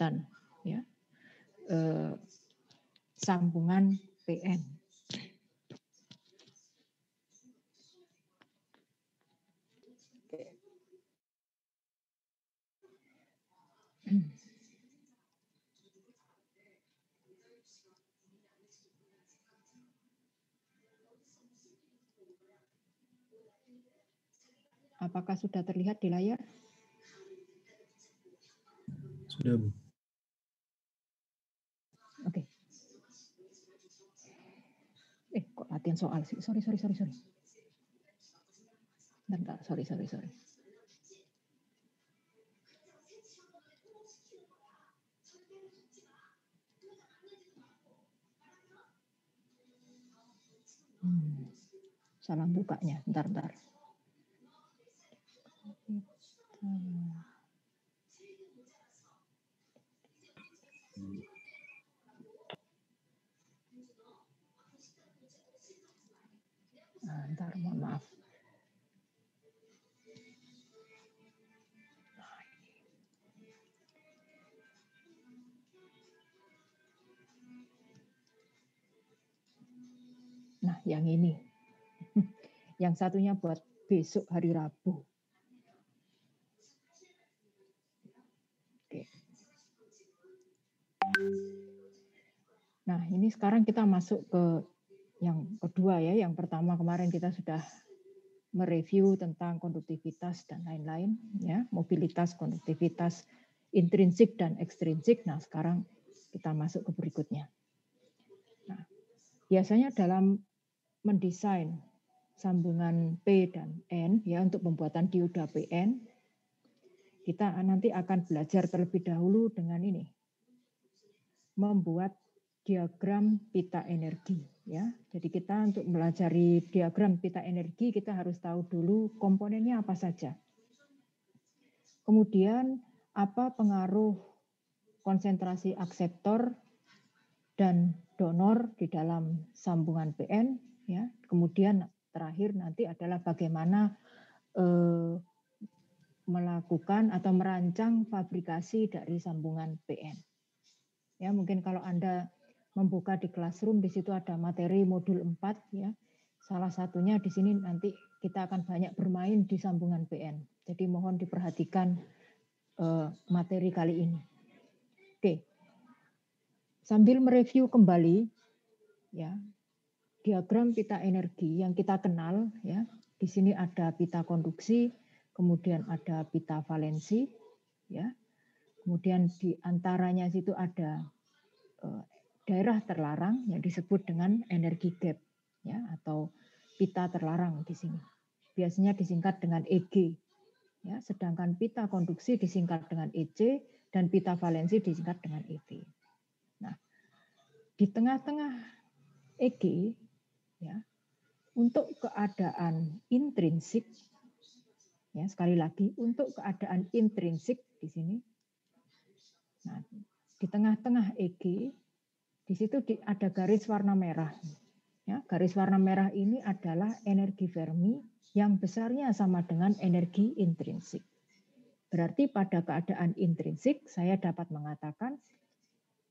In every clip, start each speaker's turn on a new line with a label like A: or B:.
A: pembuatan ya sambungan PN. Apakah sudah terlihat di layar?
B: Sudah, Bu.
A: Oke. Kok latihan soal sih? Sorry. Bentar, sorry. Salah bukanya, bentar. Bentar, mohon maaf. Nah, yang ini. Yang satunya buat besok hari Rabu. Oke. Nah, ini sekarang kita masuk ke yang kedua ya. Yang pertama kemarin kita sudah mereview tentang konduktivitas dan lain-lain ya, mobilitas, konduktivitas intrinsik dan ekstrinsik. Nah, sekarang kita masuk ke berikutnya. Nah, biasanya dalam mendesain sambungan P dan N ya untuk pembuatan dioda PN, kita nanti akan belajar terlebih dahulu dengan ini, membuat diagram pita energi ya. Jadi kita untuk melajari diagram pita energi kita harus tahu dulu komponennya apa saja. Kemudian apa pengaruh konsentrasi akseptor dan donor di dalam sambungan PN ya. Kemudian terakhir nanti adalah bagaimana melakukan atau merancang fabrikasi dari sambungan PN. Ya, mungkin kalau Anda membuka di Classroom, di situ ada materi modul 4 ya. Salah satunya di sini nanti kita akan banyak bermain di sambungan PN. Jadi mohon diperhatikan materi kali ini. Oke. Sambil mereview kembali ya, diagram pita energi yang kita kenal ya. Di sini ada pita konduksi, kemudian ada pita valensi ya. Kemudian di antaranya situ ada daerah terlarang yang disebut dengan energi gap ya, atau pita terlarang di sini. Biasanya disingkat dengan EG ya, sedangkan pita konduksi disingkat dengan EC dan pita valensi disingkat dengan EV. Nah, di tengah-tengah EG ya, untuk keadaan intrinsik ya, sekali lagi untuk keadaan intrinsik di sini. Nah, di tengah-tengah EG di situ ada garis warna merah. Ya, garis warna merah ini adalah energi Fermi yang besarnya sama dengan energi intrinsik. Berarti pada keadaan intrinsik saya dapat mengatakan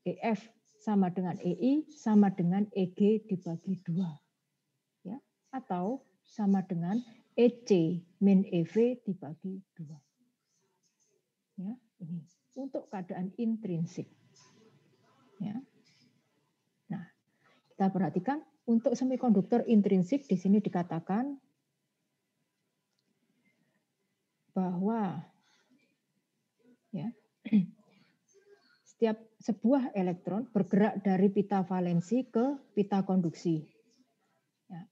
A: EF sama dengan EI sama dengan EG dibagi 2. Ya, atau sama dengan EC min EV dibagi 2. Ya, ini untuk keadaan intrinsik. Ya. Nah, kita perhatikan untuk semikonduktor intrinsik di sini dikatakan bahwa ya, setiap sebuah elektron bergerak dari pita valensi ke pita konduksi. Ya.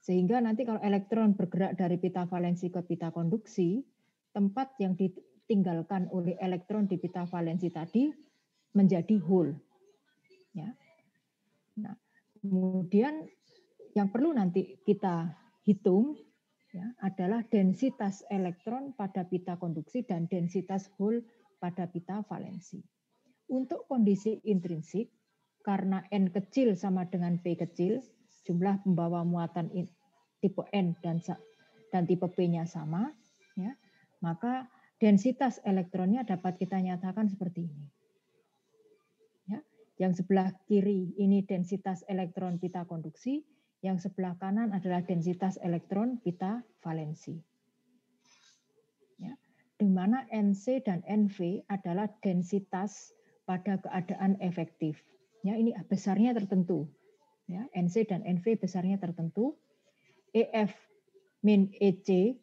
A: Sehingga nanti kalau elektron bergerak dari pita valensi ke pita konduksi, tempat yang ditinggalkan oleh elektron di pita valensi tadi menjadi hole. Ya. Nah, kemudian yang perlu nanti kita hitung ya, adalah densitas elektron pada pita konduksi dan densitas hole pada pita valensi. Untuk kondisi intrinsik, karena N kecil sama dengan P kecil, jumlah pembawa muatan tipe N dan tipe P-nya sama, ya, maka densitas elektronnya dapat kita nyatakan seperti ini. Yang sebelah kiri ini densitas elektron pita konduksi, yang sebelah kanan adalah densitas elektron pita valensi. Ya, di mana NC dan NV adalah densitas pada keadaan efektif. Ya, ini besarnya tertentu. Ya, NC dan NV besarnya tertentu. EF min EC,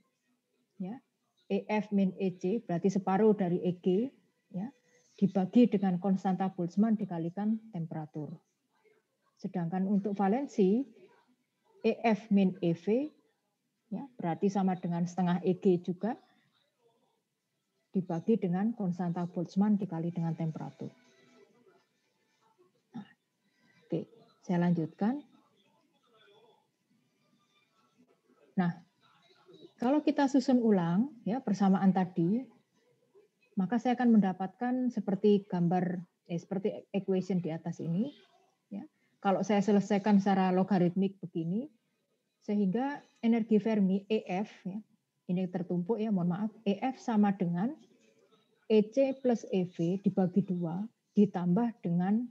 A: ya, EF min EC berarti separuh dari EG, ya, dibagi dengan konstanta Boltzmann dikalikan temperatur. Sedangkan untuk valensi, EF min EV, ya, berarti sama dengan setengah EG juga, dibagi dengan konstanta Boltzmann dikali dengan temperatur. Nah, oke, saya lanjutkan. Nah, kalau kita susun ulang ya persamaan tadi, maka saya akan mendapatkan seperti gambar, seperti equation di atas ini. Ya. Kalau saya selesaikan secara logaritmik begini, sehingga energi Fermi EF, ya, ini tertumpuk ya, mohon maaf, EF sama dengan EC plus EV dibagi 2 ditambah dengan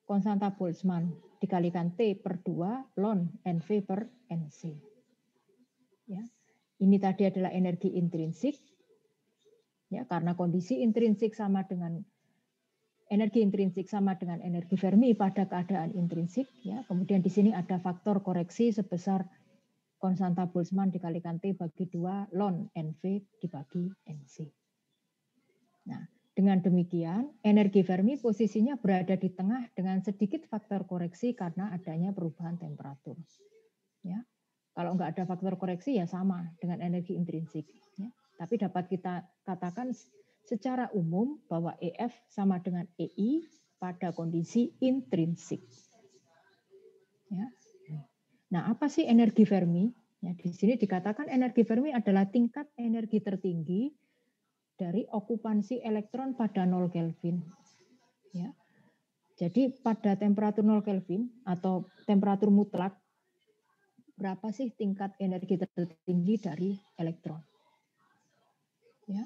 A: konstanta Boltzmann dikalikan T per 2 ln NV per NC. Ya. Ini tadi adalah energi intrinsik, ya, karena kondisi intrinsik sama dengan energi intrinsik sama dengan energi Fermi pada keadaan intrinsik. Ya. Kemudian di sini ada faktor koreksi sebesar konstanta Boltzmann dikalikan T bagi 2 ln NV dibagi NC. Nah, dengan demikian energi Fermi posisinya berada di tengah dengan sedikit faktor koreksi karena adanya perubahan temperatur. Ya. Kalau nggak ada faktor koreksi ya sama dengan energi intrinsik. Ya. Tapi dapat kita katakan secara umum bahwa EF sama dengan EI pada kondisi intrinsik. Ya. Nah, apa sih energi Fermi? Ya, di sini dikatakan energi Fermi adalah tingkat energi tertinggi dari okupansi elektron pada 0 Kelvin. Ya. Jadi pada temperatur 0 Kelvin atau temperatur mutlak, berapa sih tingkat energi tertinggi dari elektron? Ya.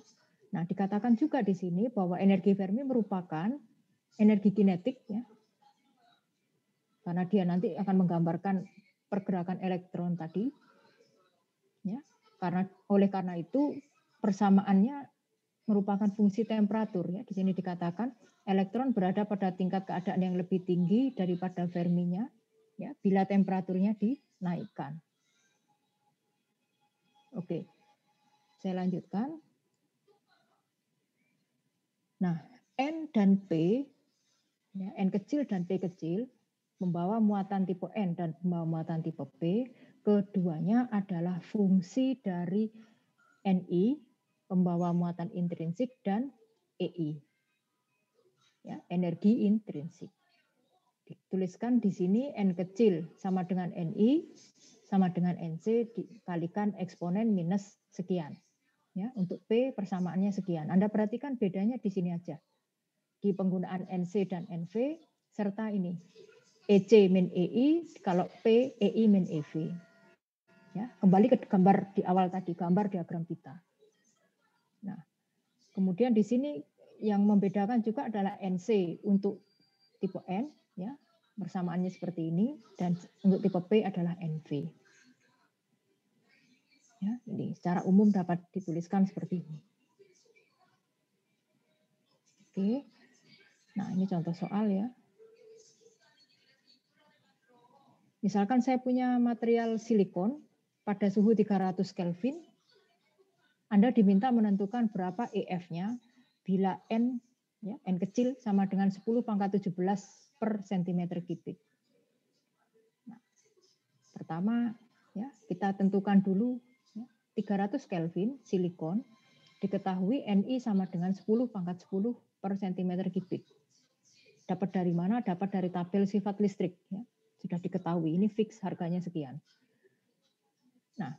A: Nah, dikatakan juga di sini bahwa energi Fermi merupakan energi kinetik, ya, karena dia nanti akan menggambarkan pergerakan elektron tadi. Ya, oleh karena itu persamaannya merupakan fungsi temperatur. Ya, di sini dikatakan elektron berada pada tingkat keadaan yang lebih tinggi daripada Ferminya, ya, bila temperaturnya dinaikkan. Oke, saya lanjutkan. Nah, N dan P, ya, N kecil dan P kecil, membawa muatan tipe N dan membawa muatan tipe P, keduanya adalah fungsi dari Ni, pembawa muatan intrinsik, dan Ei, ya, energi intrinsik. Dituliskan di sini N kecil sama dengan Ni, sama dengan Nc dikalikan eksponen minus sekian. Ya, untuk P persamaannya sekian. Anda perhatikan bedanya di sini aja. Di penggunaan NC dan NV serta ini EC min EI kalau P EI min EV. Ya, kembali ke gambar di awal tadi, gambar diagram kita. Nah, kemudian di sini yang membedakan juga adalah NC untuk tipe N, ya, persamaannya seperti ini, dan untuk tipe P adalah NV. Ya, ini secara umum dapat dituliskan seperti ini. Oke, nah ini contoh soal ya. Misalkan saya punya material silikon pada suhu 300 Kelvin, Anda diminta menentukan berapa EF-nya bila N, ya, N kecil sama dengan 10 pangkat 17 per centimeter kubik. Nah, pertama, ya, kita tentukan dulu, ya, 300 Kelvin silikon, diketahui Ni sama dengan 10 pangkat 10 per centimeter kubik. Dapat dari mana? Dapat dari tabel sifat listrik. Ya. Sudah diketahui, ini fix harganya sekian. Nah,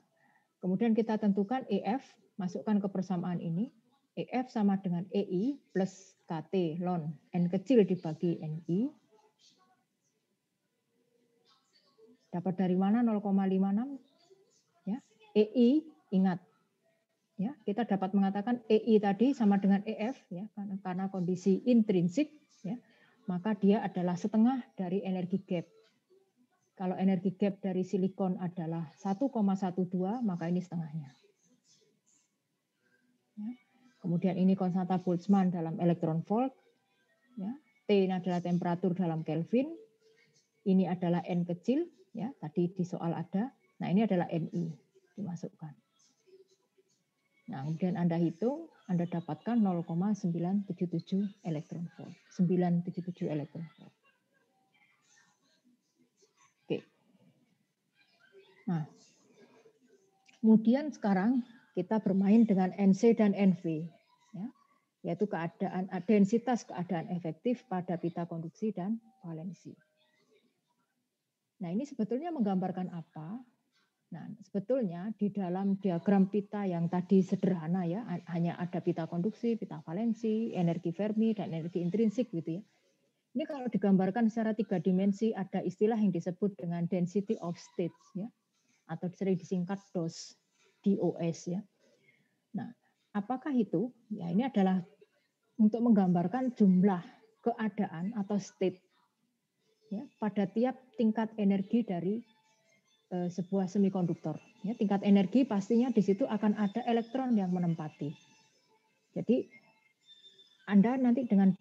A: kemudian kita tentukan EF, masukkan ke persamaan ini. EF sama dengan EI plus KT ln N kecil dibagi Ni. Dapat dari mana? 0,56. Ya. EI, ingat. Ya, kita dapat mengatakan EI tadi sama dengan EF, ya, karena kondisi intrinsik, ya. maka dia adalah setengah dari energi gap. Kalau energi gap dari silikon adalah 1,12, maka ini setengahnya. Ya. Kemudian ini konstanta Boltzmann dalam elektron volt. Ya. T ini adalah temperatur dalam Kelvin. Ini adalah N kecil. Ya, tadi di soal ada. Nah, ini adalah NI dimasukkan. Nah, kemudian Anda hitung, Anda dapatkan 0,977 elektron volt. 977 elektron volt. Oke. Nah, kemudian sekarang kita bermain dengan NC dan NV, ya, yaitu densitas keadaan efektif pada pita konduksi dan valensi. Nah, ini sebetulnya menggambarkan apa? Nah, sebetulnya di dalam diagram pita yang tadi sederhana ya, hanya ada pita konduksi, pita valensi, energi Fermi, dan energi intrinsik gitu ya. Ini kalau digambarkan secara 3 dimensi ada istilah yang disebut dengan density of states ya, atau sering disingkat DOS, DOS ya. Nah, apakah itu? Ya, ini adalah untuk menggambarkan jumlah keadaan atau state ya, pada tiap tingkat energi dari sebuah semikonduktor. Ya, tingkat energi pastinya di situ akan ada elektron yang menempati. Jadi Anda nanti dengan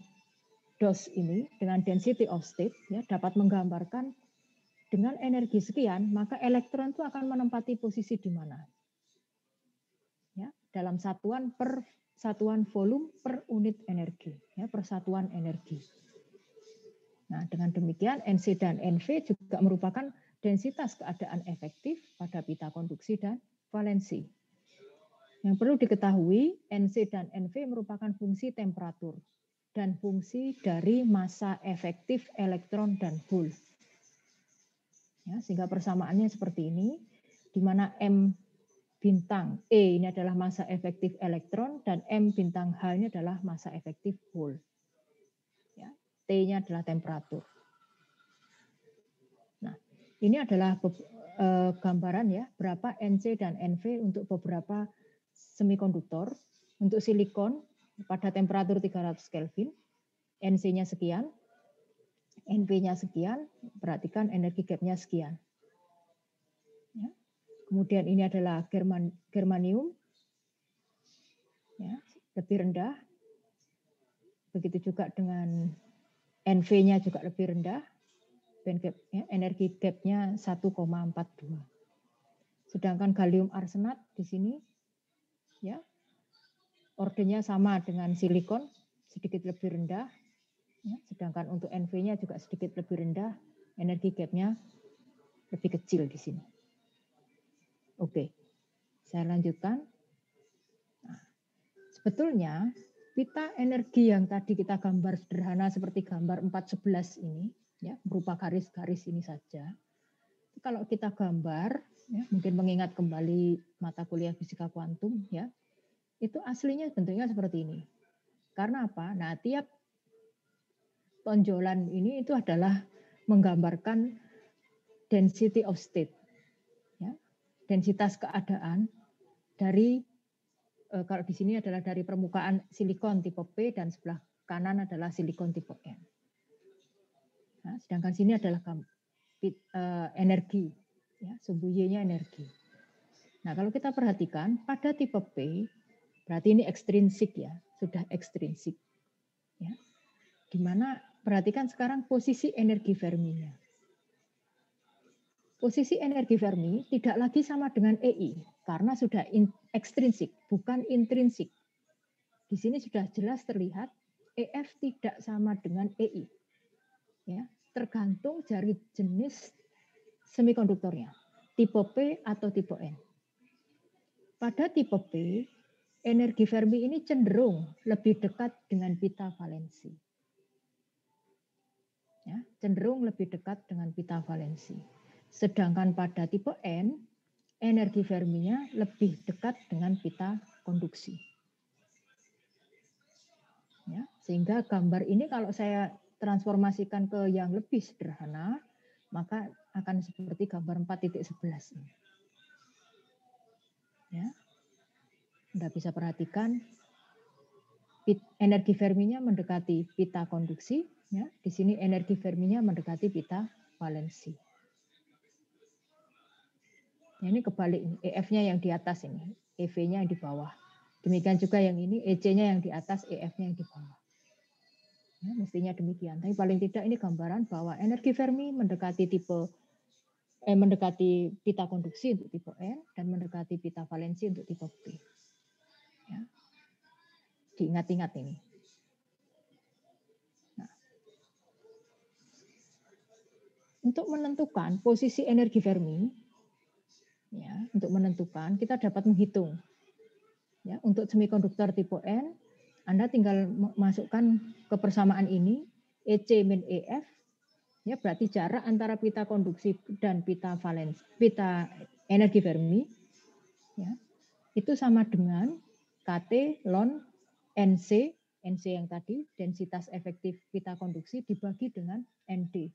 A: DOS ini, dengan density of state, ya, dapat menggambarkan dengan energi sekian, maka elektron itu akan menempati posisi di mana. Ya, dalam satuan volume per unit energi, ya, persatuan energi. Nah, dengan demikian NC dan NV juga merupakan densitas keadaan efektif pada pita konduksi dan valensi. Yang perlu diketahui, NC dan NV merupakan fungsi temperatur dan fungsi dari massa efektif elektron dan hole. Ya, sehingga persamaannya seperti ini, di mana M bintang E ini adalah massa efektif elektron dan M bintang H ini adalah massa efektif hole. Ya, T-nya adalah temperatur. Ini adalah gambaran ya, berapa NC dan NV untuk beberapa semikonduktor. Untuk silikon pada temperatur 300 Kelvin, NC-nya sekian, NV-nya sekian, perhatikan energi gap-nya sekian. Ya. Kemudian ini adalah germanium, ya, lebih rendah. Begitu juga dengan NV-nya juga lebih rendah. Gap, ya, energi gap-nya 1,42. Sedangkan gallium arsenat di sini ya ordernya sama dengan silikon, sedikit lebih rendah. Ya, sedangkan untuk NV-nya juga sedikit lebih rendah, energi gap-nya lebih kecil di sini. Oke, saya lanjutkan. Nah, sebetulnya pita energi yang tadi kita gambar sederhana seperti gambar 411 ini, ya, berupa garis-garis ini saja. Kalau kita gambar, ya, mungkin mengingat kembali mata kuliah fisika kuantum, ya, itu aslinya bentuknya seperti ini. Karena apa? Nah, tiap tonjolan ini itu adalah menggambarkan density of state, ya, densitas keadaan dari kalau di sini adalah dari permukaan silikon tipe P dan sebelah kanan adalah silikon tipe N. Nah, sedangkan sini adalah energi, ya, sumbu Y-nya energi. Nah, kalau kita perhatikan pada tipe P, berarti ini ekstrinsik ya, sudah ekstrinsik. Ya. Di mana perhatikan sekarang posisi energi Fermi-nya. Posisi energi Fermi tidak lagi sama dengan EI karena sudah ekstrinsik, bukan intrinsik. Di sini sudah jelas terlihat EF tidak sama dengan EI. Ya, tergantung dari jenis semikonduktornya, tipe P atau tipe N. Pada tipe P, energi Fermi ini cenderung lebih dekat dengan pita valensi. Ya, cenderung lebih dekat dengan pita valensi. Sedangkan pada tipe N, energi Ferminya lebih dekat dengan pita konduksi. Ya, sehingga gambar ini kalau saya transformasikan ke yang lebih sederhana, maka akan seperti gambar 4.11 ini. Ya, Anda bisa perhatikan energi Ferminya mendekati pita konduksi, ya. Di sini energi Ferminya mendekati pita valensi. Ya, ini kebalik, EF-nya yang di atas ini, EV-nya yang di bawah. Demikian juga yang ini, EC-nya yang di atas, EF-nya yang di bawah. Ya, mestinya demikian. Tapi paling tidak ini gambaran bahwa energi Fermi mendekati mendekati pita konduksi untuk tipe N dan mendekati pita valensi untuk tipe P. Ya. Diingat-ingat ini. Nah, untuk menentukan posisi energi Fermi, ya, untuk menentukan kita dapat menghitung. Ya, untuk semikonduktor tipe N, Anda tinggal masukkan ke persamaan ini EC min EF, ya berarti jarak antara pita konduksi dan pita valensi, pita energi Fermi, ya, itu sama dengan KT ln NC, NC yang tadi densitas efektif pita konduksi dibagi dengan ND.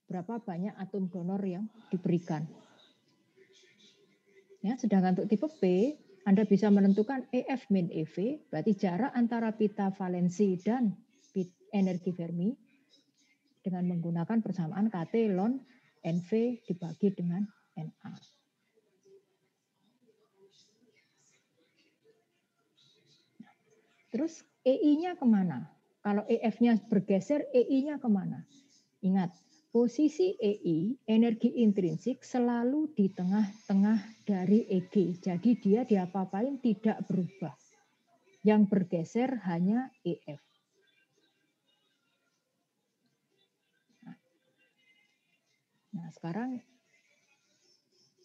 A: Berapa banyak atom donor yang diberikan. Ya, sedangkan untuk tipe P, Anda bisa menentukan EF min EV, berarti jarak antara pita valensi dan energi Fermi dengan menggunakan persamaan KT ln NV dibagi dengan NA. Terus EI-nya kemana? Kalau EF-nya bergeser, EI-nya kemana? Ingat, posisi EI, energi intrinsik, selalu di tengah-tengah dari EG. Jadi dia diapa-apain tidak berubah. Yang bergeser hanya EF. Nah, sekarang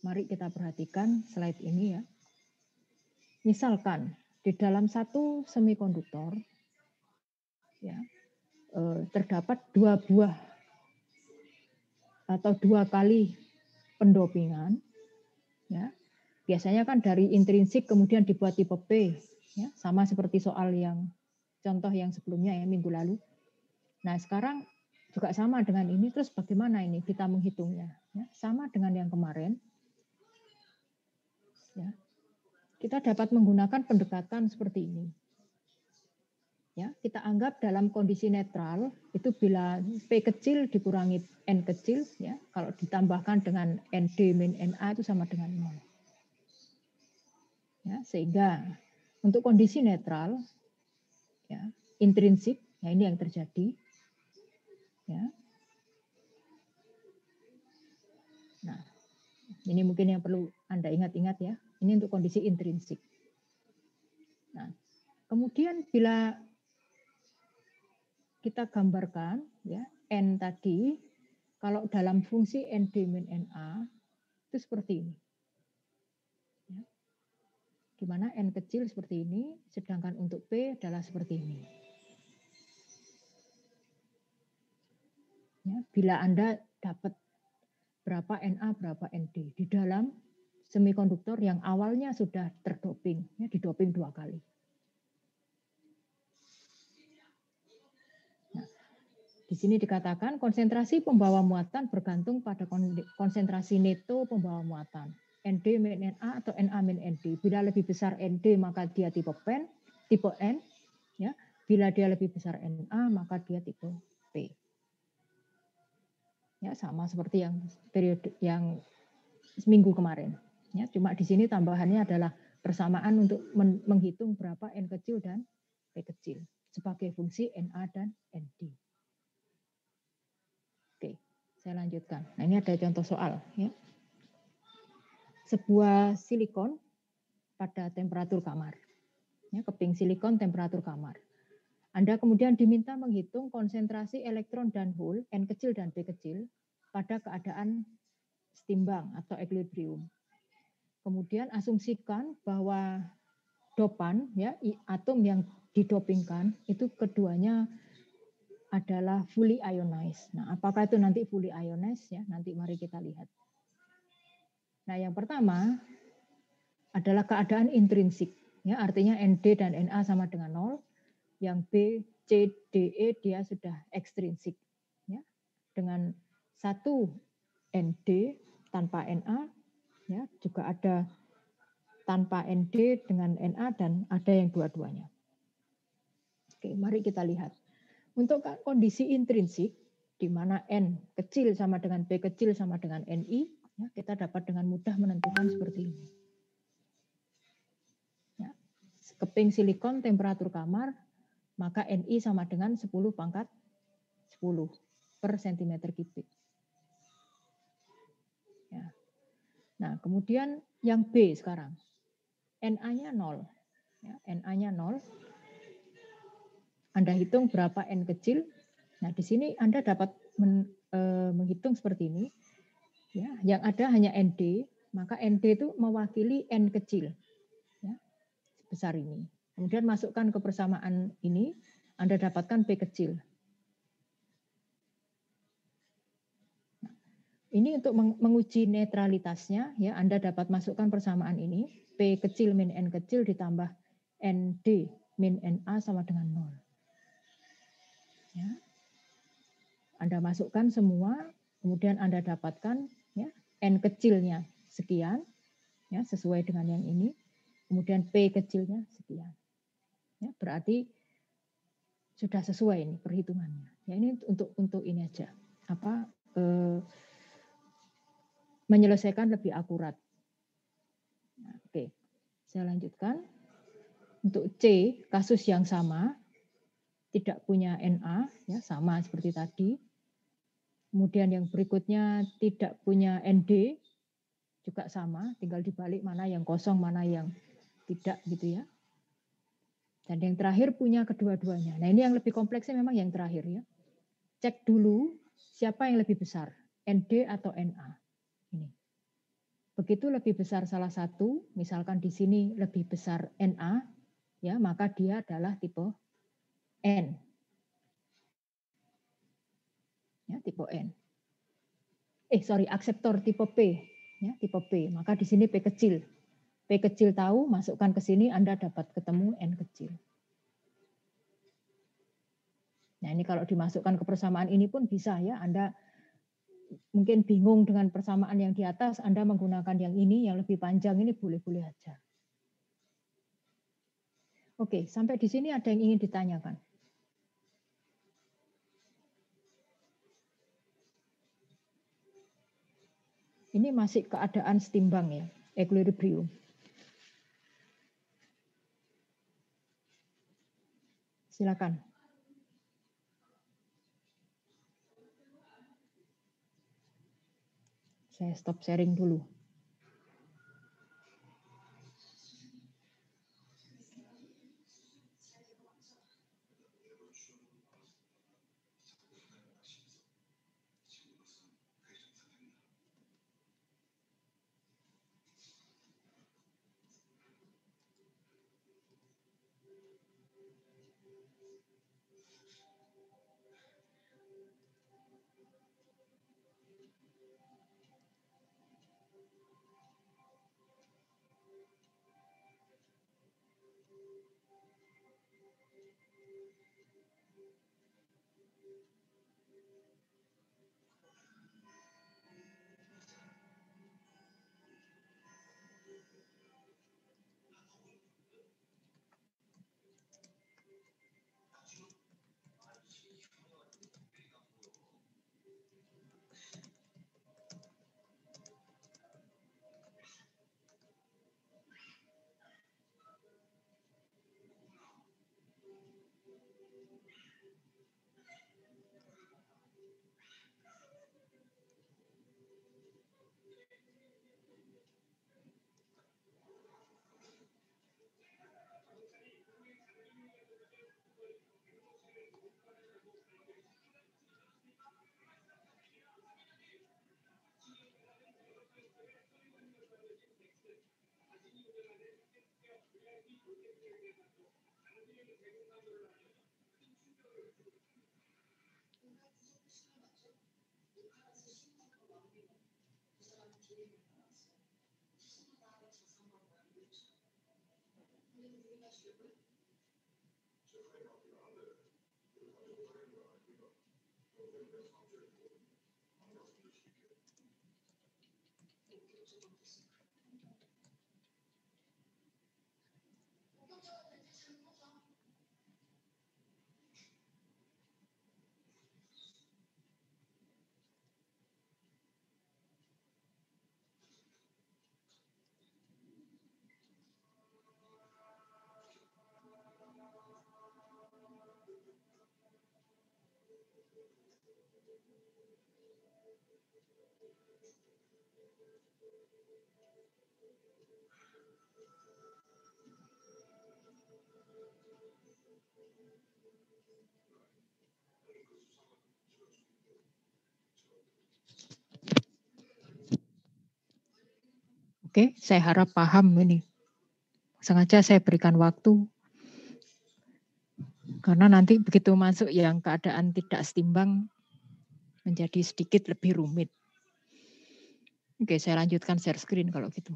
A: mari kita perhatikan slide ini ya. Misalkan di dalam satu semikonduktor ya, terdapat 2 buah atau 2 kali pendopingan, ya. Biasanya kan dari intrinsik kemudian dibuat tipe P, ya, sama seperti soal yang contoh yang sebelumnya ya minggu lalu. Nah sekarang juga sama dengan ini, terus bagaimana ini kita menghitungnya? Ya, sama dengan yang kemarin. Ya, kita dapat menggunakan pendekatan seperti ini. Ya, kita anggap dalam kondisi netral itu bila P kecil dikurangi N kecil, ya, kalau ditambahkan dengan ND min NA itu sama dengan 0. Ya, sehingga untuk kondisi netral, ya, intrinsik, ya ini yang terjadi. Ya. Nah, ini mungkin yang perlu Anda ingat-ingat ya. Ini untuk kondisi intrinsik. Nah, kemudian bila kita gambarkan ya N tadi, kalau dalam fungsi ND min NA itu seperti ini. Ya. Di mana N kecil seperti ini, sedangkan untuk P adalah seperti ini. Ya, bila Anda dapat berapa NA, berapa ND di dalam semikonduktor yang awalnya sudah terdoping, ya, didoping 2 kali. Nah, di sini dikatakan konsentrasi pembawa muatan bergantung pada konsentrasi neto pembawa muatan. ND min NA atau NA min ND. Bila lebih besar ND maka dia tipe N, ya. Bila dia lebih besar NA maka dia tipe P. Ya, sama seperti yang periode yang seminggu kemarin. Ya, cuma di sini tambahannya adalah persamaan untuk menghitung berapa N kecil dan P kecil sebagai fungsi NA dan ND. Oke, saya lanjutkan. Nah, ini ada contoh soal. Ya. Sebuah silikon pada temperatur kamar. Ya, keping silikon temperatur kamar. Anda kemudian diminta menghitung konsentrasi elektron dan hole N kecil dan P kecil pada keadaan setimbang atau equilibrium. Kemudian asumsikan bahwa dopan, ya, atom yang didopingkan itu keduanya adalah fully ionized. Nah, apakah itu nanti fully ionized ya? Nanti mari kita lihat. Nah, yang pertama adalah keadaan intrinsik, ya, artinya ND dan NA sama dengan 0. Yang B, C, D, E dia sudah ekstrinsik, ya, dengan 1 ND tanpa NA, ya, juga ada tanpa ND dengan NA dan ada yang dua-duanya. Oke, mari kita lihat. Untuk kondisi intrinsik, di mana N kecil sama dengan P kecil sama dengan NI, ya, kita dapat dengan mudah menentukan seperti ini. Ya, keping silikon temperatur kamar, maka NI sama dengan 10 pangkat 10 per cm kubik. Ya. Nah, kemudian yang B sekarang. Na-nya 0. Ya, Na-nya 0. Anda hitung berapa N kecil. Nah, di sini Anda dapat menghitung seperti ini. Ya, yang ada hanya ND, maka ND itu mewakili N kecil. Ya, sebesar ini. Kemudian masukkan ke persamaan ini, Anda dapatkan P kecil. Nah, ini untuk menguji netralitasnya, ya Anda dapat masukkan persamaan ini, P kecil min N kecil ditambah ND min Na sama dengan 0. Ya. Anda masukkan semua, kemudian Anda dapatkan ya, N kecilnya sekian, ya, sesuai dengan yang ini, kemudian P kecilnya sekian. Ya, berarti sudah sesuai ini perhitungannya. Ya, ini untuk ini aja, menyelesaikan lebih akurat. Nah, oke, saya lanjutkan. Untuk C, kasus yang sama, tidak punya Na, ya sama seperti tadi. Kemudian yang berikutnya tidak punya Nd, juga sama, tinggal dibalik mana yang kosong, mana yang tidak gitu ya. Dan yang terakhir punya kedua-duanya. Nah ini yang lebih kompleksnya memang yang terakhir ya. Cek dulu siapa yang lebih besar, Nd atau Na. Ini. Begitu lebih besar salah satu, misalkan di sini lebih besar Na, ya maka dia adalah tipe N. Ya, tipe N. Akseptor tipe P, ya, tipe P. Maka di sini P kecil. P kecil tahu, masukkan ke sini Anda dapat ketemu N kecil. Nah, ini kalau dimasukkan ke persamaan ini pun bisa ya, Anda mungkin bingung dengan persamaan yang di atas, Anda menggunakan yang ini, yang lebih panjang ini boleh-boleh aja. Oke, sampai di sini ada yang ingin ditanyakan? Ini masih keadaan setimbang ya, equilibrium. Silakan. Saya stop sharing dulu. Oke, saya harap paham ini. Sengaja saya berikan waktu karena nanti begitu masuk yang keadaan tidak setimbang menjadi sedikit lebih rumit. Oke, saya lanjutkan share screen kalau gitu.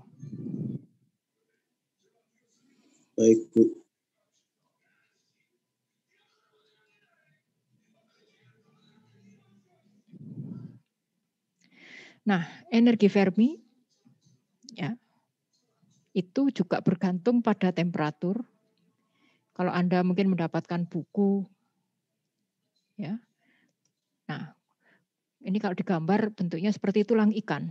B: Baik, Bu.
A: Nah, energi Fermi ya, itu juga bergantung pada temperatur. Kalau Anda mungkin mendapatkan buku, ya. Nah, ini kalau digambar bentuknya seperti tulang ikan.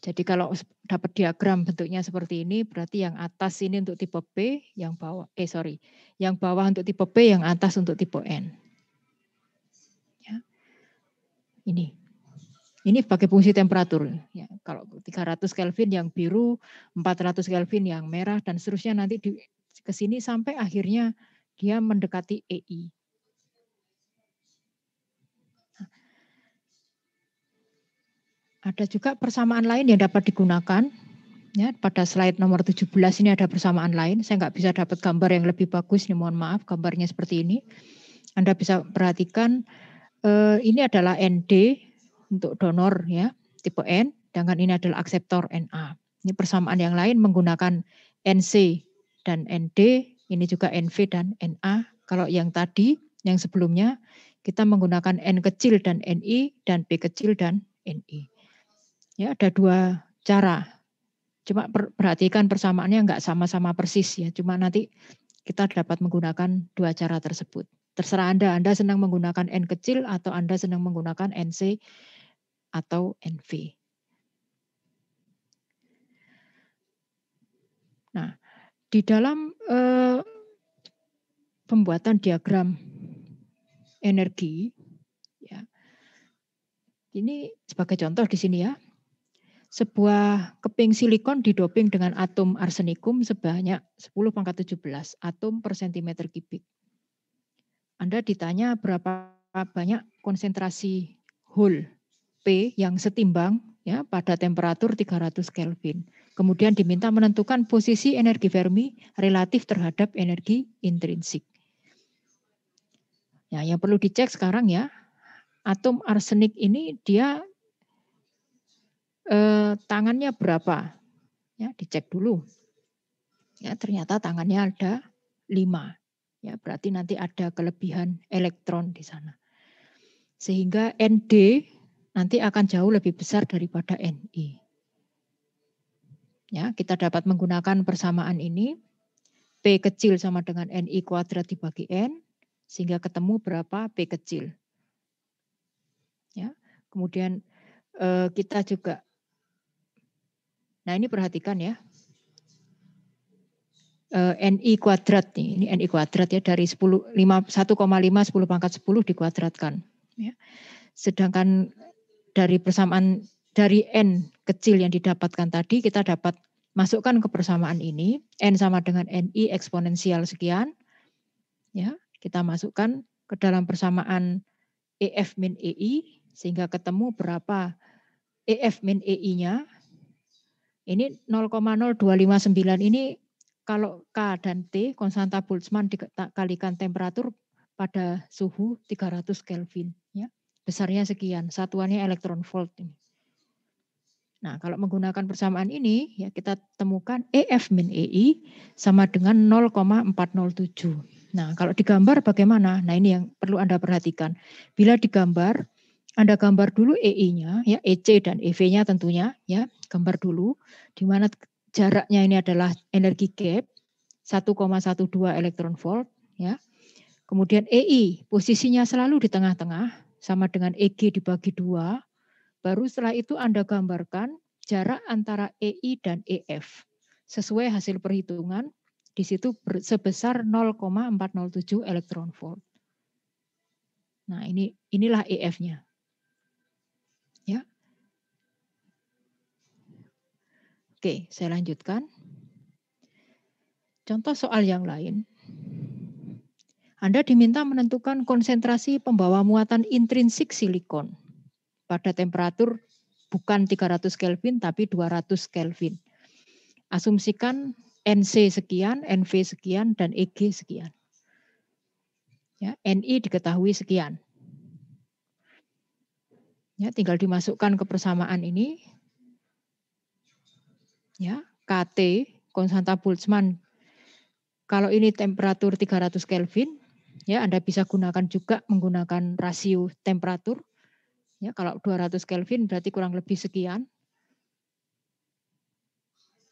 A: Jadi kalau dapat diagram bentuknya seperti ini, berarti yang atas ini untuk tipe P, yang bawah, yang bawah untuk tipe P, yang atas untuk tipe N. Ya. Ini sebagai fungsi temperatur. Ya, kalau 300 Kelvin yang biru, 400 Kelvin yang merah, dan seterusnya nanti ke sini sampai akhirnya dia mendekati EI. Ada juga persamaan lain yang dapat digunakan. Ya, pada slide nomor 17 ini ada persamaan lain. Saya nggak bisa dapat gambar yang lebih bagus, nih, mohon maaf gambarnya seperti ini. Anda bisa perhatikan ini adalah ND untuk donor ya tipe N, sedangkan ini adalah akseptor Na. Ini persamaan yang lain menggunakan NC dan ND, ini juga NV dan Na. Kalau yang tadi, yang sebelumnya kita menggunakan N kecil dan Ni dan P kecil dan Ni. Ya, ada dua cara. Cuma perhatikan persamaannya enggak sama-sama persis ya. Cuma nanti kita dapat menggunakan dua cara tersebut. Terserah Anda senang menggunakan N kecil atau Anda senang menggunakan NC atau NV. Nah, di dalam pembuatan diagram energi, ya, ini sebagai contoh di sini ya, sebuah keping silikon didoping dengan atom arsenikum sebanyak 10⁻17 atom per sentimeter kubik. Anda ditanya berapa banyak konsentrasi hole P yang setimbang ya pada temperatur 300 Kelvin. Kemudian diminta menentukan posisi energi Fermi relatif terhadap energi intrinsik. Ya, yang perlu dicek sekarang ya, atom arsenik ini dia tangannya berapa? Ya, dicek dulu. Ya, ternyata tangannya ada 5. Ya, berarti nanti ada kelebihan elektron di sana. Sehingga ND nanti akan jauh lebih besar daripada Ni. Ya, kita dapat menggunakan persamaan ini. P kecil sama dengan Ni kuadrat dibagi N, sehingga ketemu berapa P kecil. Ya, kemudian kita juga, nah ini perhatikan ya, Ni kuadrat nih, ini Ni kuadrat ya dari 1,5 10⁻10 dikuadratkan. Ya. Sedangkan dari persamaan dari N kecil yang didapatkan tadi kita dapat masukkan ke persamaan ini, N sama dengan Ni eksponensial sekian, ya kita masukkan ke dalam persamaan EF min EI sehingga ketemu berapa EF min EI-nya. Ini 0,0259 ini kalau K dan T konstanta Boltzmann dikalikan temperatur pada suhu 300 Kelvin ya. Besarnya sekian, satuannya elektron volt ini. Nah, kalau menggunakan persamaan ini ya kita temukan EF min EI sama dengan 0,407. Nah, kalau digambar bagaimana? Nah, ini yang perlu Anda perhatikan. Bila digambar, Anda gambar dulu EI-nya ya, EC dan EV-nya tentunya ya, gambar dulu di mana jaraknya ini adalah energi gap 1,12 elektron volt ya. Kemudian EI posisinya selalu di tengah-tengah sama dengan EG dibagi 2. Baru setelah itu Anda gambarkan jarak antara EI dan EF. Sesuai hasil perhitungan, di situ sebesar 0,407 elektron volt. Nah, inilah EF-nya. Ya. Oke, saya lanjutkan. Contoh soal yang lain. Anda diminta menentukan konsentrasi pembawa muatan intrinsik silikon pada temperatur bukan 300 Kelvin tapi 200 Kelvin. Asumsikan NC sekian, NV sekian, dan EG sekian. Ya, NI diketahui sekian. Ya, tinggal dimasukkan ke persamaan ini. Ya, KT, konstanta Boltzmann. Kalau ini temperatur 300 Kelvin, ya Anda bisa gunakan juga menggunakan rasio temperatur. Ya, kalau 200 Kelvin berarti kurang lebih sekian.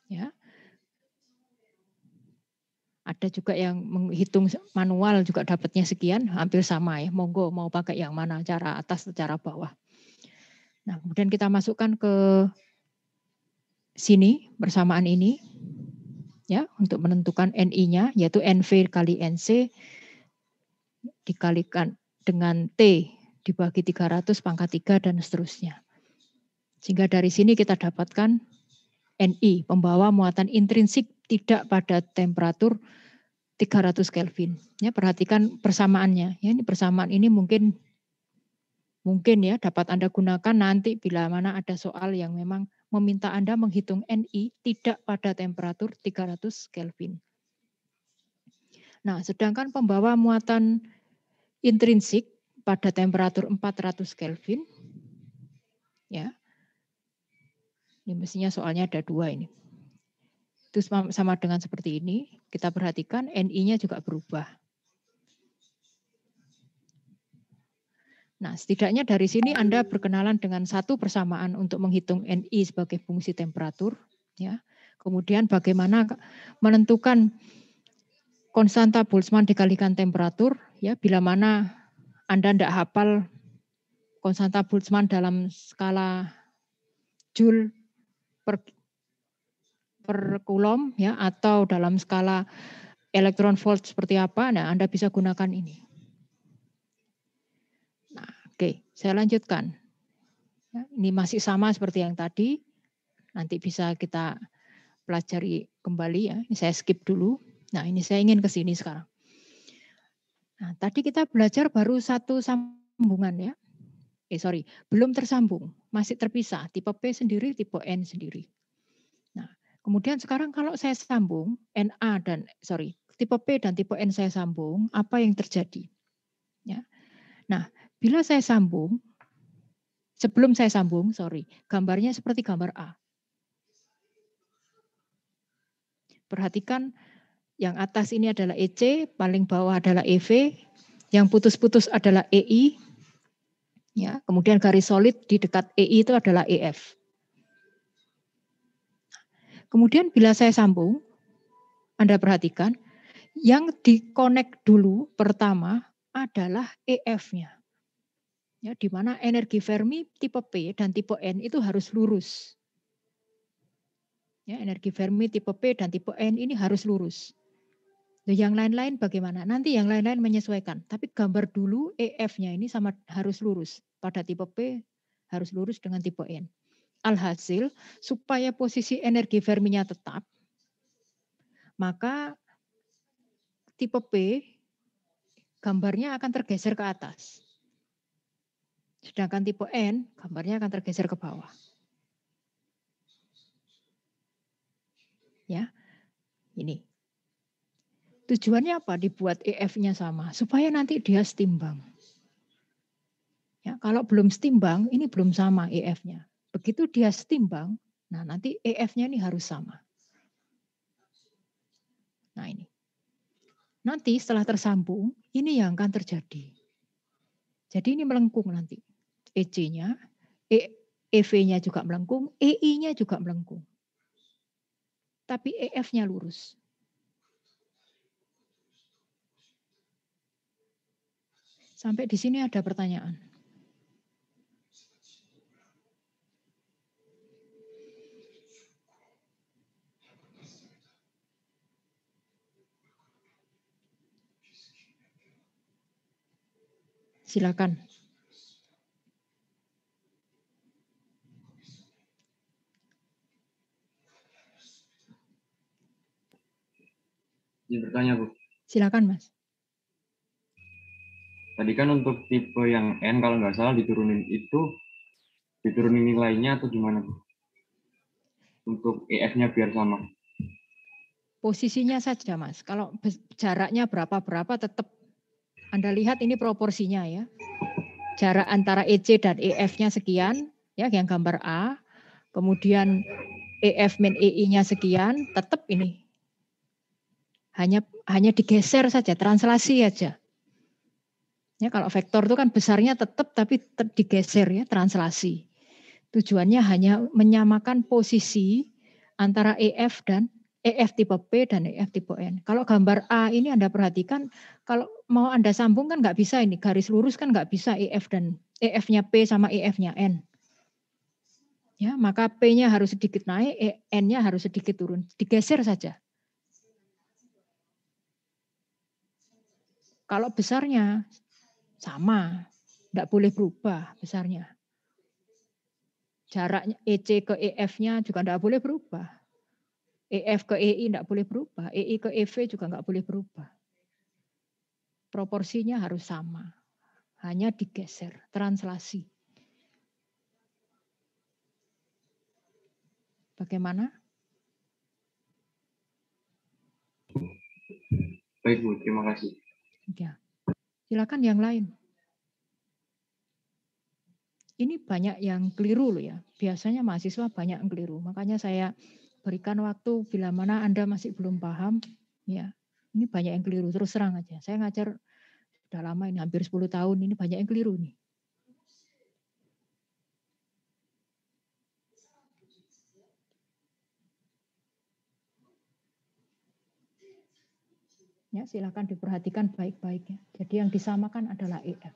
A: Ya. Ada juga yang menghitung manual juga dapatnya sekian, hampir sama ya. Monggo mau pakai yang mana, cara atas atau cara bawah. Nah, kemudian kita masukkan ke sini persamaan ini ya untuk menentukan NI-nya yaitu NV kali NC dikalikan dengan T dibagi 300 pangkat 3 dan seterusnya. Sehingga dari sini kita dapatkan NI, pembawa muatan intrinsik tidak pada temperatur 300 Kelvin. Ya, perhatikan persamaannya. Ya, ini persamaan ini mungkin ya dapat Anda gunakan nanti bila mana ada soal yang memang meminta Anda menghitung NI tidak pada temperatur 300 Kelvin. Nah, sedangkan pembawa muatan intrinsik pada temperatur 400 Kelvin, ya, ini mestinya soalnya ada 2 ini. Itu sama dengan seperti ini. Kita perhatikan NI-nya juga berubah. Nah, setidaknya dari sini Anda berkenalan dengan satu persamaan untuk menghitung NI sebagai fungsi temperatur. Ya. Kemudian bagaimana menentukan konstanta Boltzmann dikalikan temperatur. Ya, bila mana Anda tidak hafal konstanta Boltzmann dalam skala Joule per coulomb ya atau dalam skala elektron volt seperti apa, nah Anda bisa gunakan ini. Nah, oke, saya lanjutkan. Ya, ini masih sama seperti yang tadi. Nanti bisa kita pelajari kembali ya. Ini saya skip dulu. Nah, ini saya ingin ke sini sekarang. Nah, tadi kita belajar baru satu sambungan ya. Belum tersambung, masih terpisah. Tipe P sendiri, tipe N sendiri. Nah, kemudian sekarang kalau saya sambung tipe P dan tipe N saya sambung, apa yang terjadi? Ya. Nah, bila saya sambung, sebelum saya sambung, gambarnya seperti gambar A. Perhatikan yang atas ini adalah EC, paling bawah adalah EV, yang putus-putus adalah EI, ya, kemudian garis solid di dekat EI itu adalah EF. Kemudian bila saya sambung, Anda perhatikan, yang dikonek dulu pertama adalah EF-nya. Ya, di mana energi Fermi tipe P dan tipe N itu harus lurus. Ya, energi Fermi tipe P dan tipe N ini harus lurus. Yang lain-lain bagaimana? Nanti yang lain-lain menyesuaikan. Tapi gambar dulu EF-nya ini sama harus lurus. Pada tipe P harus lurus dengan tipe N. Alhasil, supaya posisi energi Ferminya tetap, maka tipe P gambarnya akan tergeser ke atas. Sedangkan tipe N gambarnya akan tergeser ke bawah. Ya, ini. Tujuannya apa dibuat EF-nya sama? Supaya nanti dia setimbang. Ya, kalau belum setimbang, ini belum sama EF-nya. Begitu dia setimbang, nah nanti EF-nya ini harus sama. Nah ini. Nanti setelah tersambung, ini yang akan terjadi. Jadi ini melengkung nanti. EC-nya, EV-nya juga melengkung, EI-nya juga melengkung. Tapi EF-nya lurus. Sampai di sini ada pertanyaan. Silakan.
C: Izin bertanya, Bu.
A: Silakan, Mas.
C: Tadi kan untuk tipe yang N kalau nggak salah diturunin nilainya atau gimana, Bu? Untuk EF-nya biar sama.
A: Posisinya saja, Mas. Kalau jaraknya berapa tetap Anda lihat ini proporsinya ya. Jarak antara EC dan EF-nya sekian, ya yang gambar A. Kemudian EF min EI-nya sekian, tetap ini. Hanya digeser saja, translasi aja. Ya, kalau vektor itu kan besarnya tetap tapi digeser ya, translasi. Tujuannya hanya menyamakan posisi antara EF dan EF tipe P dan EF tipe N. Kalau gambar A ini Anda perhatikan, kalau mau Anda sambung kan nggak bisa ini, garis lurus kan nggak bisa EF dan EF-nya P sama EF-nya N. Ya, maka P-nya harus sedikit naik, N-nya harus sedikit turun. Digeser saja. Kalau besarnya sama, tidak boleh berubah besarnya. Jaraknya EC ke EF-nya juga tidak boleh berubah. EF ke EI tidak boleh berubah. EI ke EV juga nggak boleh berubah. Proporsinya harus sama. Hanya digeser, translasi. Bagaimana?
C: Baik, Bu. Terima kasih.
A: Ya. Silakan yang lain. Ini banyak yang keliru loh ya. Biasanya mahasiswa banyak yang keliru. Makanya saya berikan waktu bila mana Anda masih belum paham. Ya, ini banyak yang keliru. Terus terang aja. Saya ngajar sudah lama ini, hampir 10 tahun. Ini banyak yang keliru nih. Ya, silakan diperhatikan baik-baik ya. Jadi yang disamakan adalah EF.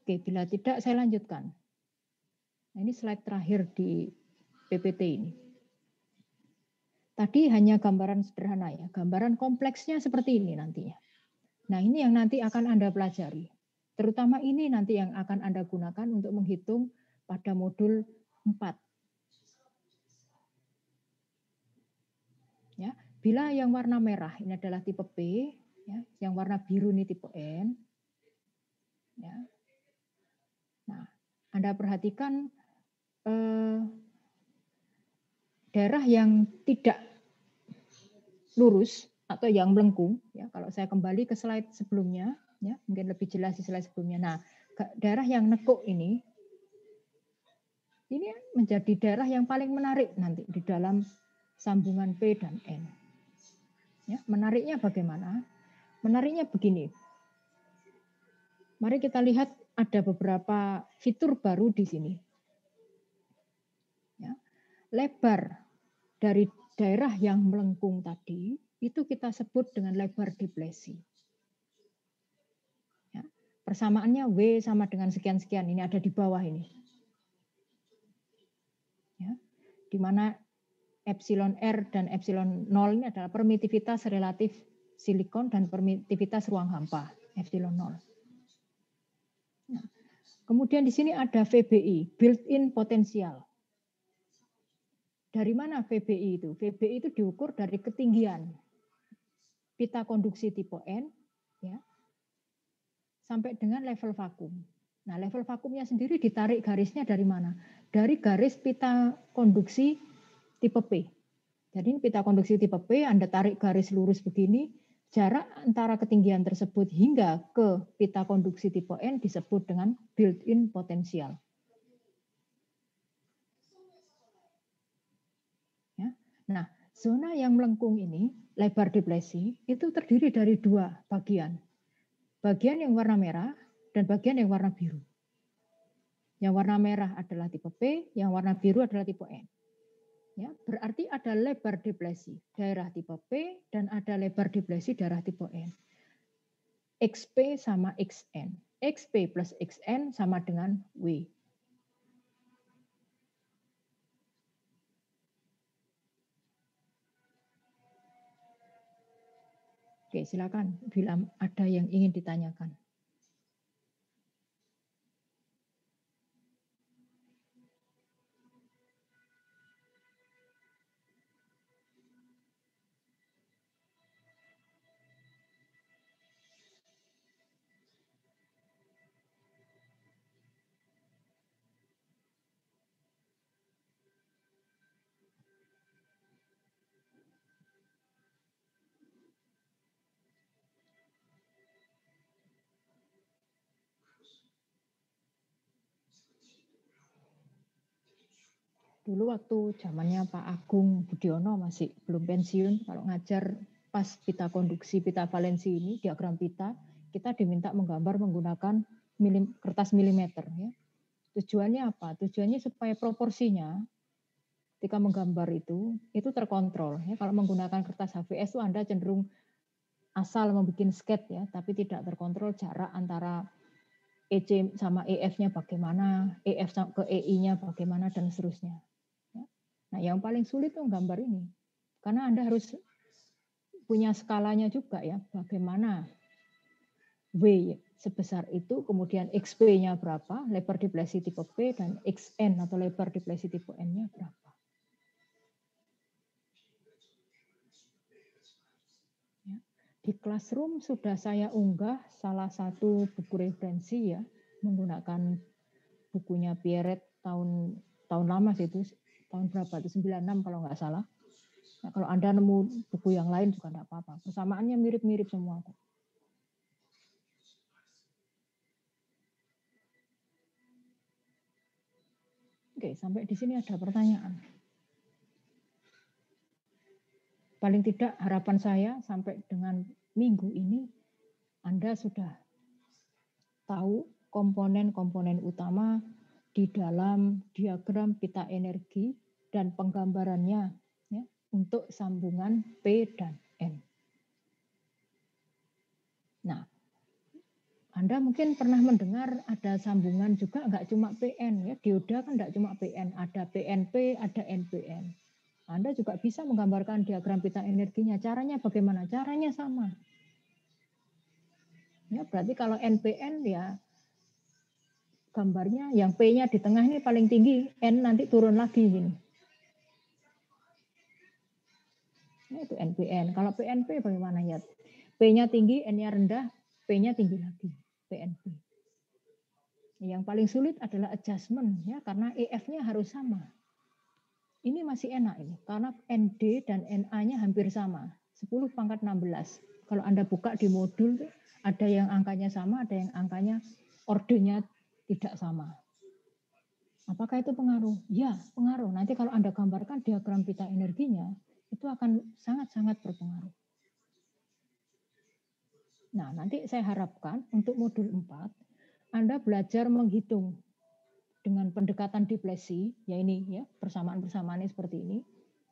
A: Oke, bila tidak saya lanjutkan. Nah, ini slide terakhir di PPT ini. Tadi hanya gambaran sederhana ya, gambaran kompleksnya seperti ini nantinya. Nah, ini yang nanti akan Anda pelajari. Terutama ini nanti yang akan Anda gunakan untuk menghitung pada modul 4. Ya, bila yang warna merah ini adalah tipe P, ya, yang warna biru ini tipe N. Ya. Nah, Anda perhatikan daerah yang tidak lurus atau yang melengkung, ya, kalau saya kembali ke slide sebelumnya, ya, mungkin lebih jelas di slide sebelumnya. Nah, daerah yang nekuk ini menjadi daerah yang paling menarik nanti di dalam sambungan P dan N. Ya, menariknya bagaimana? Menariknya begini. Mari kita lihat ada beberapa fitur baru di sini. Ya, lebar dari daerah yang melengkung tadi itu kita sebut dengan lebar deplesi. Ya, persamaannya W sama dengan sekian-sekian, ini ada di bawah ini. Ya, di mana epsilon R dan epsilon 0 ini adalah permitivitas relatif silikon dan permitivitas ruang hampa, epsilon 0. Nah, kemudian di sini ada VBI, built-in potensial. Dari mana VBI itu? VBI itu diukur dari ketinggian pita konduksi tipe N, ya, sampai dengan level vakum. Nah, level vakumnya sendiri ditarik garisnya dari mana? Dari garis pita konduksi tipe P. Jadi ini pita konduksi tipe P, Anda tarik garis lurus begini, jarak antara ketinggian tersebut hingga ke pita konduksi tipe N disebut dengan built-in potensial. Ya. Nah, zona yang melengkung ini, lebar deplesi, itu terdiri dari dua bagian. Bagian yang warna merah dan bagian yang warna biru. Yang warna merah adalah tipe P, yang warna biru adalah tipe N. Ya, berarti ada lebar deplesi daerah tipe P dan ada lebar deplesi daerah tipe N. XP sama XN. XP plus XN sama dengan W. Oke, silakan bila ada yang ingin ditanyakan. Dulu waktu zamannya Pak Agung Budiono masih belum pensiun, kalau ngajar pas pita konduksi, pita valensi ini, diagram pita, kita diminta menggambar menggunakan kertas milimeter. Ya. Tujuannya apa? Tujuannya supaya proporsinya ketika menggambar itu terkontrol. Ya. Kalau menggunakan kertas HVS itu Anda cenderung asal membuat sketch ya, tapi tidak terkontrol jarak antara EC sama EF-nya bagaimana, EF ke EI-nya bagaimana, dan seterusnya. Nah, yang paling sulit tuh gambar ini. Karena Anda harus punya skalanya juga ya, bagaimana W sebesar itu, kemudian XP-nya berapa, lebar deplesi tipe P, dan XN atau lebar deplesi tipe N-nya berapa. Ya. Di Classroom sudah saya unggah salah satu buku referensi ya, menggunakan bukunya Pierret tahun lama sih itu, tahun berapa itu, 96 kalau nggak salah. Nah, kalau Anda nemu buku yang lain juga enggak apa-apa. Persamaannya mirip-mirip semua. Oke, sampai di sini ada pertanyaan. Paling tidak harapan saya sampai dengan minggu ini Anda sudah tahu komponen-komponen utama di dalam diagram pita energi dan penggambarannya ya, untuk sambungan P dan N. Nah, Anda mungkin pernah mendengar ada sambungan juga enggak cuma PN ya, dioda kan enggak cuma PN, ada PNP, ada NPN. Anda juga bisa menggambarkan diagram pita energinya. Caranya bagaimana? Caranya sama. Ya, berarti kalau NPN ya gambarnya yang P-nya di tengah ini paling tinggi, N nanti turun lagi gini. Nah, itu NPN. Kalau PNP bagaimana ya? P-nya tinggi, N-nya rendah, P-nya tinggi lagi. PNP. Yang paling sulit adalah adjustment ya, karena EF-nya harus sama. Ini masih enak ini, karena ND dan NA-nya hampir sama. 10 pangkat 16. Kalau Anda buka di modul, ada yang angkanya sama, ada yang angkanya ordenya tidak sama. Apakah itu pengaruh? Ya, pengaruh. Nanti kalau Anda gambarkan diagram pita energinya, itu akan sangat-sangat berpengaruh. Nah, nanti saya harapkan untuk modul 4, Anda belajar menghitung dengan pendekatan deplesi, ya ini ya, persamaan-persamaan seperti ini.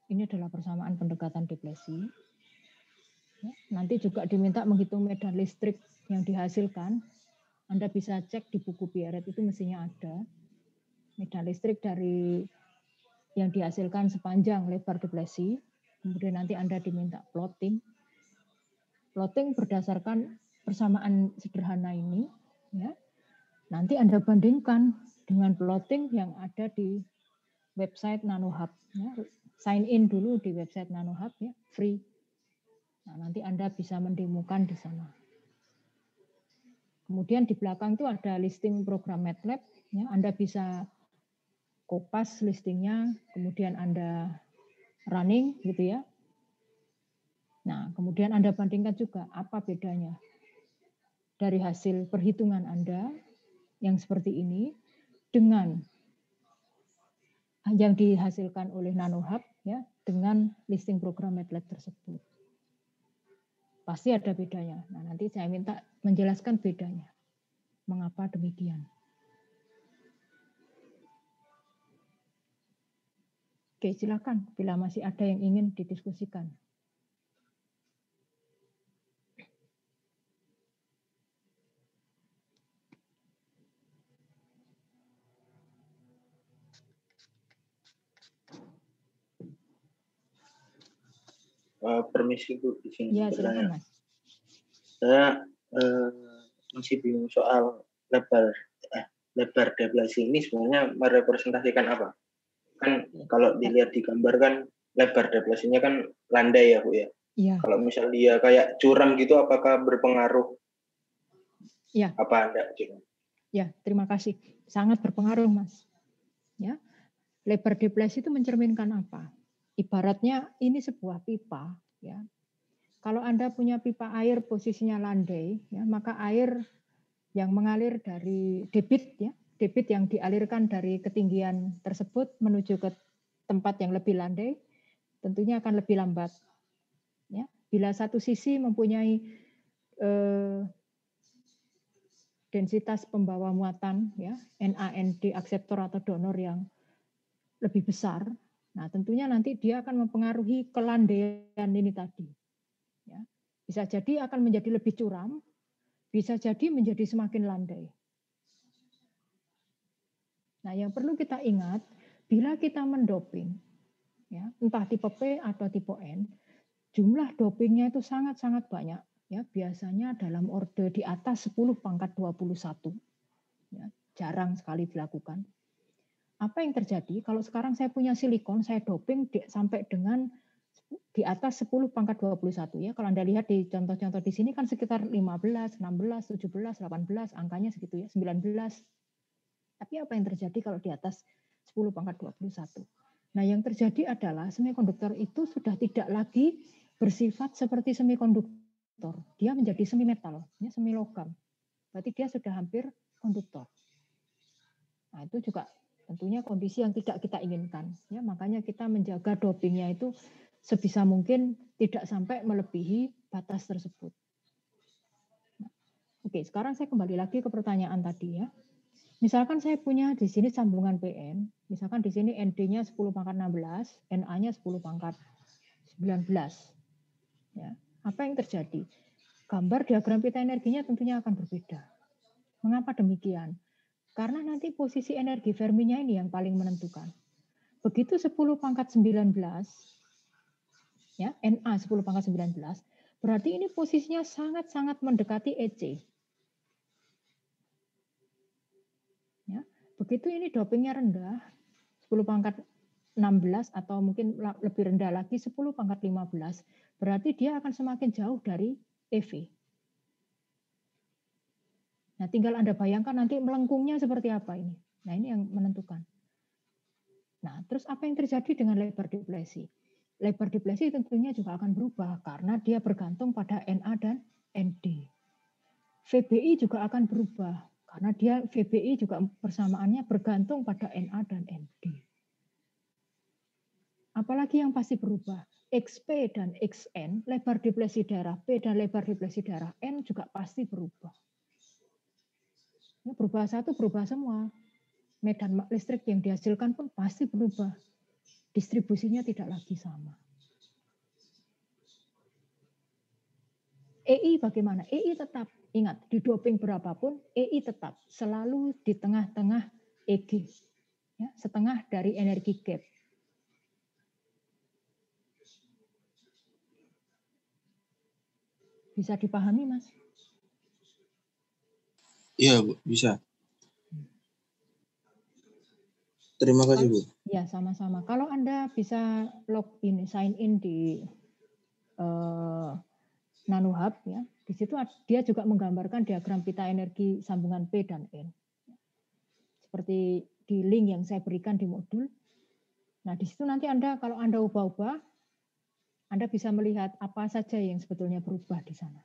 A: Ini adalah persamaan pendekatan deplesi. Ya, nanti juga diminta menghitung medan listrik yang dihasilkan. Anda bisa cek di buku Pierret itu mestinya ada. Medan listrik dari yang dihasilkan sepanjang lebar deplesi. Kemudian nanti Anda diminta plotting. Plotting berdasarkan persamaan sederhana ini. Ya. Nanti Anda bandingkan dengan plotting yang ada di website NanoHub. Ya. Sign in dulu di website NanoHub ya, free. Nah, nanti Anda bisa mendemokan di sana. Kemudian di belakang itu ada listing program MATLAB. Ya, Anda bisa kopas listingnya, kemudian Anda running gitu ya. Nah, kemudian Anda bandingkan juga apa bedanya dari hasil perhitungan Anda yang seperti ini dengan yang dihasilkan oleh NanoHub ya, dengan listing program MATLAB tersebut. Pasti ada bedanya. Nah, nanti saya minta menjelaskan bedanya. Mengapa demikian? Oke, silakan bila masih ada yang ingin didiskusikan.
B: Permisi Bu, di sini
A: Ya, silakan Mas.
B: Saya masih bingung soal lebar deflasi ini sebenarnya merepresentasikan apa? Kan kalau dilihat di gambar kan lebar deflasinya kan landai ya Bu ya.
A: Iya.
B: Kalau misal dia kayak curam gitu, apakah berpengaruh?
A: Ya.
B: Apa enggak?
A: Ya, terima kasih. Sangat berpengaruh, Mas. Ya, lebar deflasi itu mencerminkan apa? Ibaratnya ini sebuah pipa, ya. Kalau Anda punya pipa air posisinya landai, ya, maka air yang mengalir dari debit, ya, debit yang dialirkan dari ketinggian tersebut menuju ke tempat yang lebih landai, tentunya akan lebih lambat. Ya, bila satu sisi mempunyai densitas pembawa muatan, ya, NAND akseptor atau donor yang lebih besar, nah tentunya nanti dia akan mempengaruhi kelandaian ini tadi. Ya. Bisa jadi akan menjadi lebih curam, bisa jadi menjadi semakin landai. Nah, yang perlu kita ingat, bila kita mendoping, ya, entah tipe P atau tipe N, jumlah dopingnya itu sangat-sangat banyak. Ya, biasanya dalam orde di atas 10 pangkat 21. Ya, jarang sekali dilakukan. Apa yang terjadi kalau sekarang saya punya silikon, saya doping sampai dengan di atas 10 pangkat 21 ya. Kalau Anda lihat di contoh-contoh di sini kan sekitar 15, 16, 17, 18, angkanya segitu ya, 19. Tapi apa yang terjadi kalau di atas 10 pangkat 21? Nah, yang terjadi adalah semikonduktor itu sudah tidak lagi bersifat seperti semikonduktor. Dia menjadi semi metal, ya, semi logam. Berarti dia sudah hampir konduktor. Nah, itu juga tentunya kondisi yang tidak kita inginkan. Ya, makanya kita menjaga dopingnya itu sebisa mungkin tidak sampai melebihi batas tersebut. Nah, oke, sekarang saya kembali lagi ke pertanyaan tadi ya. Misalkan saya punya di sini sambungan PN, misalkan di sini ND-nya 10 pangkat 16, NA-nya 10 pangkat 19. Ya, apa yang terjadi? Gambar diagram pita energinya tentunya akan berbeda. Mengapa demikian? Karena nanti posisi energi Ferminya ini yang paling menentukan. Begitu 10 pangkat 19, ya, Na 10 pangkat 19, berarti ini posisinya sangat-sangat mendekati EC. Ya, begitu ini dopingnya rendah, 10 pangkat 16 atau mungkin lebih rendah lagi 10 pangkat 15, berarti dia akan semakin jauh dari EV. Nah, tinggal Anda bayangkan nanti melengkungnya seperti apa ini. Nah, ini yang menentukan. Nah, terus apa yang terjadi dengan lebar deflasi? Lebar deflasi tentunya juga akan berubah karena dia bergantung pada Na dan Nd. VBI juga akan berubah karena dia VBI juga persamaannya bergantung pada Na dan Nd. Apalagi yang pasti berubah, XP dan XN, lebar deflasi daerah P dan lebar deflasi daerah N juga pasti berubah. Berubah satu, berubah semua. Medan listrik yang dihasilkan pun pasti berubah. Distribusinya tidak lagi sama. EI bagaimana? EI tetap, ingat, di doping berapapun, EI tetap selalu di tengah-tengah EG. Ya, setengah dari energi gap. Bisa dipahami, Mas?
B: Iya, Bu, bisa. Terima kasih, Bu.
A: Ya, sama-sama. Kalau Anda bisa login, sign in di NanoHub, ya, di situ dia juga menggambarkan diagram pita energi sambungan P dan N. Seperti di link yang saya berikan di modul. Nah, di situ nanti Anda, kalau Anda ubah-ubah, Anda bisa melihat apa saja yang sebetulnya berubah di sana.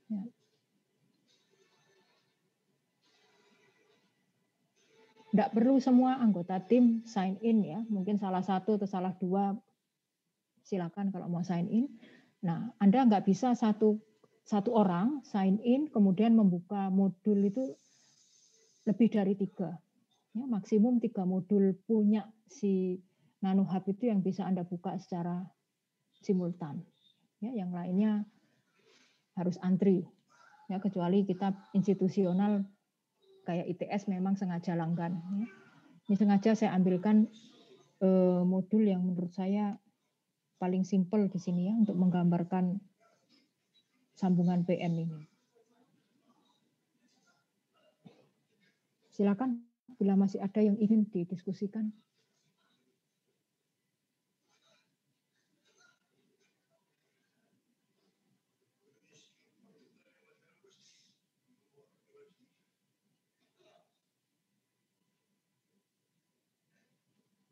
A: Ya. Tidak perlu semua anggota tim sign in ya, mungkin salah satu atau salah dua silakan kalau mau sign in. Nah, Anda nggak bisa satu orang sign in kemudian membuka modul itu lebih dari 3. Ya, maksimum 3 modul punya si NanoHub itu yang bisa Anda buka secara simultan. Ya, yang lainnya harus antri. Ya, kecuali kita institusional kayak ITS memang sengaja langgan. Ya. Ini sengaja saya ambilkan modul yang menurut saya paling simpel di sini ya untuk menggambarkan sambungan PN ini. Silakan bila masih ada yang ingin didiskusikan.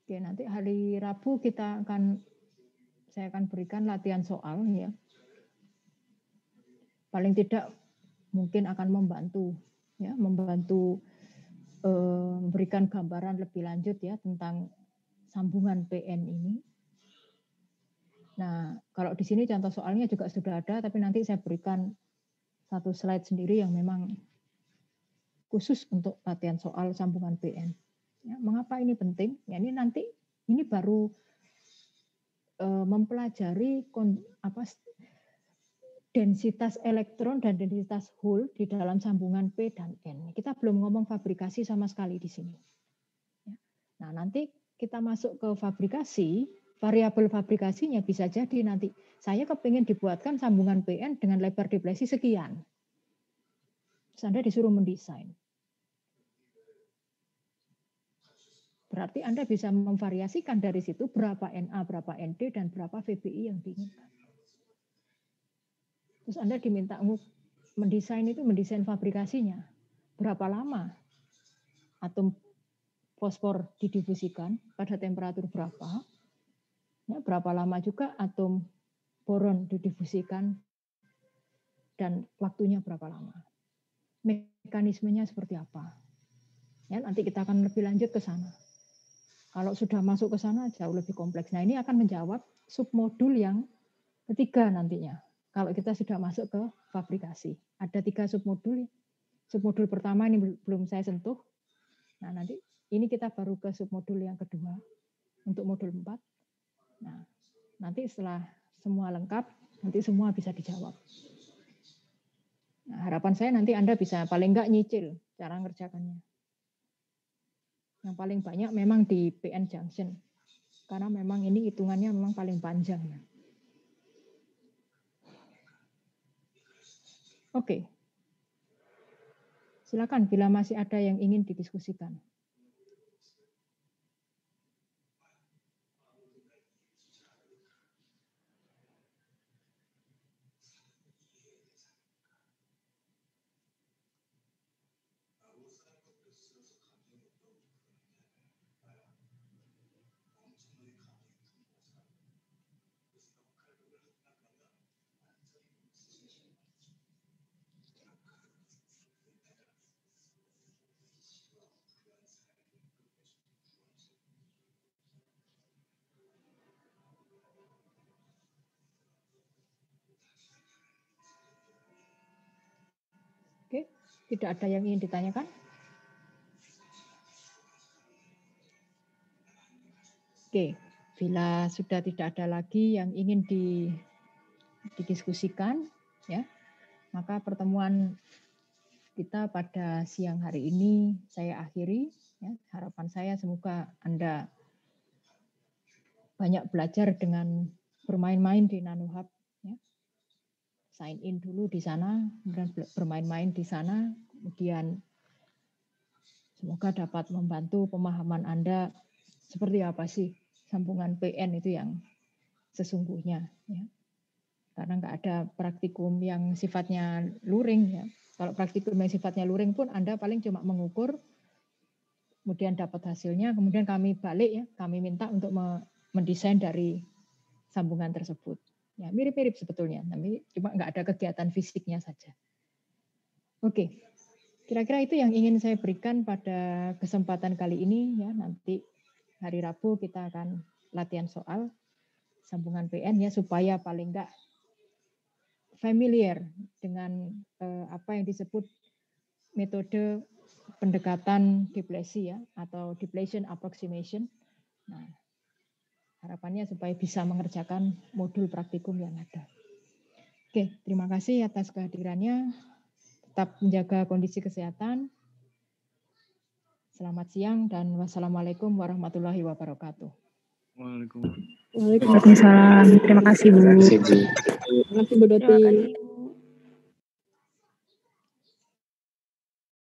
A: Oke, nanti hari Rabu saya akan berikan latihan soal ya. Paling tidak mungkin akan membantu memberikan gambaran lebih lanjut ya tentang sambungan PN ini. Nah, kalau di sini contoh soalnya juga sudah ada, tapi nanti saya berikan satu slide sendiri yang memang khusus untuk latihan soal sambungan PN. Ya, mengapa ini penting? Ya, ini baru mempelajari densitas elektron dan densitas hole di dalam sambungan P dan N. Kita belum ngomong fabrikasi sama sekali di sini. Nah, nanti kita masuk ke fabrikasi, variabel fabrikasinya bisa jadi nanti saya kepingin dibuatkan sambungan PN dengan lebar deplesi sekian. Terus Anda disuruh mendesain. Berarti Anda bisa memvariasikan dari situ berapa NA, berapa ND, dan berapa VBI yang diinginkan. Terus Anda diminta mendesain fabrikasinya. Berapa lama atom fosfor didifusikan, pada temperatur berapa, ya, berapa lama juga atom boron didifusikan, dan waktunya berapa lama. Mekanismenya seperti apa. Ya, nanti kita akan lebih lanjut ke sana. Kalau sudah masuk ke sana jauh lebih kompleks. Nah, ini akan menjawab submodul yang ketiga nantinya. Kalau kita sudah masuk ke fabrikasi. Ada 3 submodul. Submodul pertama ini belum saya sentuh. Nah, nanti ini kita baru ke submodul yang kedua untuk modul 4. Nah, nanti setelah semua lengkap, nanti semua bisa dijawab. Nah, harapan saya nanti Anda bisa paling enggak nyicil cara ngerjakannya. Yang paling banyak memang di PN junction. Karena memang ini hitungannya memang paling panjang. Oke. Silakan bila masih ada yang ingin didiskusikan. Oke, tidak ada yang ingin ditanyakan? Oke, bila sudah tidak ada lagi yang ingin didiskusikan, ya, maka pertemuan kita pada siang hari ini saya akhiri. Ya, harapan saya semoga Anda banyak belajar dengan bermain-main di NanoHub. Ya. Sign in dulu di sana, kemudian bermain-main di sana, kemudian semoga dapat membantu pemahaman Anda seperti apa sih sambungan PN itu yang sesungguhnya. Ya. Karena nggak ada praktikum yang sifatnya luring. Ya. Kalau praktikum yang sifatnya luring pun Anda paling cuma mengukur, kemudian dapat hasilnya, kemudian kami balik ya, kami minta untuk mendesain dari sambungan tersebut. Ya, mirip-mirip sebetulnya, tapi cuma nggak ada kegiatan fisiknya saja. Oke, kira-kira itu yang ingin saya berikan pada kesempatan kali ini. Ya, nanti hari Rabu kita akan latihan soal sambungan PN ya, supaya paling nggak familiar dengan apa yang disebut metode pendekatan deplesi ya, atau depletion approximation. Nah, harapannya supaya bisa mengerjakan modul praktikum yang ada. Oke, terima kasih atas kehadirannya. Tetap menjaga kondisi kesehatan. Selamat siang dan wassalamualaikum warahmatullahi wabarakatuh.
D: Waalaikumsalam. Terima kasih Bu.
A: Terima kasih Bu Doti.